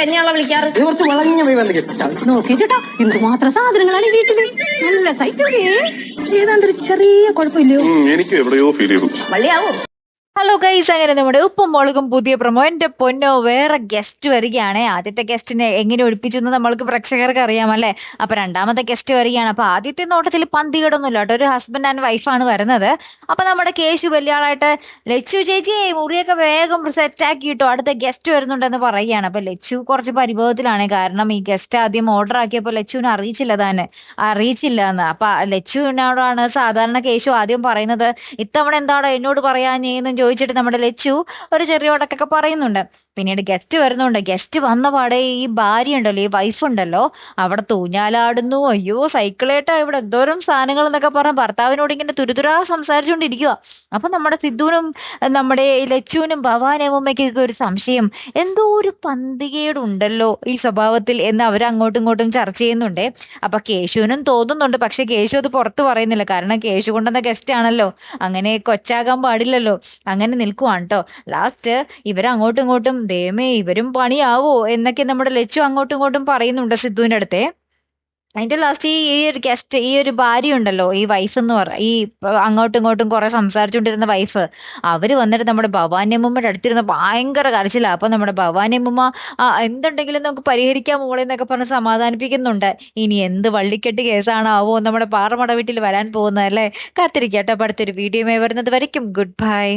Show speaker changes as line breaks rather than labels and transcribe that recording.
എന്നെയാണോ വിളിക്കാറ്?
ഇത് കുറച്ച് വളഞ്ഞ പോയി വന്ന് കിട്ടാ.
നോക്കി ചേട്ടാ, എന്തുമാത്രം സാധനങ്ങളാണ് ഈ വീട്ടില്. നല്ല സൈറ്റ്. ഏതാണ്ടൊരു ചെറിയ കുഴപ്പമില്ലയോ?
എനിക്ക് എവിടെയോ ഫീൽ ചെയ്തു.
വള്ളിയാവോ?
ഹലോ ഗൈസ്, അങ്ങനെ നമ്മുടെ ഉപ്പും മുളകും പുതിയ പ്രൊമോ. എന്റെ പൊന്നോ, വേറെ ഗസ്റ്റ് വരികയാണ്. ആദ്യത്തെ ഗസ്റ്റിനെ എങ്ങനെ ഒഴിപ്പിച്ചു എന്ന് നമ്മൾക്ക് പ്രേക്ഷകർക്ക് അറിയാമല്ലേ. അപ്പൊ രണ്ടാമത്തെ ഗസ്റ്റ് വരികയാണ്. അപ്പൊ ആദ്യത്തെ നോട്ടത്തിൽ പന്തികേടൊന്നുമില്ല കേട്ടോ, ഒരു ഹസ്ബൻഡ് ആൻഡ് വൈഫാണ് വരുന്നത്. അപ്പൊ നമ്മുടെ കേശു വലിയാളായിട്ട് ലച്ചു ചേച്ചി മുറിയൊക്കെ വേഗം സെറ്റാക്കി കിട്ടോ, അടുത്ത ഗസ്റ്റ് വരുന്നുണ്ടെന്ന് പറയുകയാണ്. അപ്പൊ ലച്ചു കുറച്ച് പരിഭവത്തിലാണ്, കാരണം ഈ ഗസ്റ്റ് ആദ്യം ഓർഡർ ആക്കിയപ്പോൾ ലച്ചുവിനെ അറിയിച്ചില്ല എന്ന്. അപ്പൊ ലച്ചുവിനോടാണ് സാധാരണ കേശു ആദ്യം പറയുന്നത്, ഇത്തവണ എന്താണോ എന്നോട് പറയാഞ്ഞെന്ന് ചോദിച്ചിട്ട് നമ്മുടെ ലച്ചു ഒരു ചെറിയ ഉടക്കൊക്കെ പറയുന്നുണ്ട്. പിന്നീട് ഗസ്റ്റ് വരുന്നുണ്ട്. ഗസ്റ്റ് വന്ന പാടെ ഈ ഭാര്യ ഉണ്ടല്ലോ, ഈ വൈഫ് ഉണ്ടല്ലോ, അവിടെ തൂഞ്ഞാലാടുന്നു. അയ്യോ സൈക്കിളേട്ടാ ഇവിടെ എന്തോരം സാധനങ്ങൾ എന്നൊക്കെ പറഞ്ഞ് ഭർത്താവിനോട് ഇങ്ങനെ തുരുതുരാ സംസാരിച്ചുകൊണ്ടിരിക്കുക. അപ്പൊ നമ്മുടെ സിദ്ധുവിനും നമ്മുടെ ലച്ചുവിനും ഭവാനമ്മയ്ക്കൊക്കെ ഒരു സംശയം, എന്തോ ഒരു പന്തികേടുണ്ടല്ലോ ഈ സ്വഭാവത്തിൽ എന്ന് അവർ അങ്ങോട്ടും ഇങ്ങോട്ടും ചർച്ച ചെയ്യുന്നുണ്ട്. അപ്പൊ കേശുവിനും തോന്നുന്നുണ്ട്, പക്ഷെ കേശു അത് പുറത്ത് പറയുന്നില്ല, കാരണം കേശു കൊണ്ടുവന്ന ഗസ്റ്റ് ആണല്ലോ, അങ്ങനെ കൊച്ചാകാൻ പാടില്ലല്ലോ. അങ്ങനെ നിൽക്കുവാണ് കേട്ടോ. ലാസ്റ്റ് ഇവരങ്ങോട്ടും ഇങ്ങോട്ടും ദേമേ ഇവരും പണിയാവോ എന്നൊക്കെ നമ്മുടെ ലച്ചു അങ്ങോട്ടും ഇങ്ങോട്ടും പറയുന്നുണ്ട് സിദ്ധുവിന്റെ അടുത്തെ. അതിന്റെ ലാസ്റ്റ് ഈ ഒരു ഗസ്റ്റ്, ഈ ഒരു ഭാര്യ ഉണ്ടല്ലോ, ഈ വൈഫ് എന്ന് ഈ അങ്ങോട്ടും ഇങ്ങോട്ടും കുറെ സംസാരിച്ചുകൊണ്ടിരുന്ന വൈഫ്, അവര് വന്നിട്ട് നമ്മുടെ ഭവാനിയമ്മയുടെ അടുത്തിരുന്ന് ഭയങ്കര കരച്ചില്ല. അപ്പൊ നമ്മുടെ ഭവാനിയമ്മ എന്തുണ്ടെങ്കിലും നമുക്ക് പരിഹരിക്കാൻ മോളെ എന്നൊക്കെ പറഞ്ഞ് സമാധാനിപ്പിക്കുന്നുണ്ട്. ഇനി എന്ത് വള്ളിക്കെട്ട് കേസാണാവോ നമ്മുടെ പാറമട വീട്ടിൽ വരാൻ പോകുന്നത് അല്ലേ. കാത്തിരിക്കട്ടെ. അടുത്തൊരു വീഡിയോ വരുന്നത് വരയ്ക്കും ഗുഡ് ബൈ.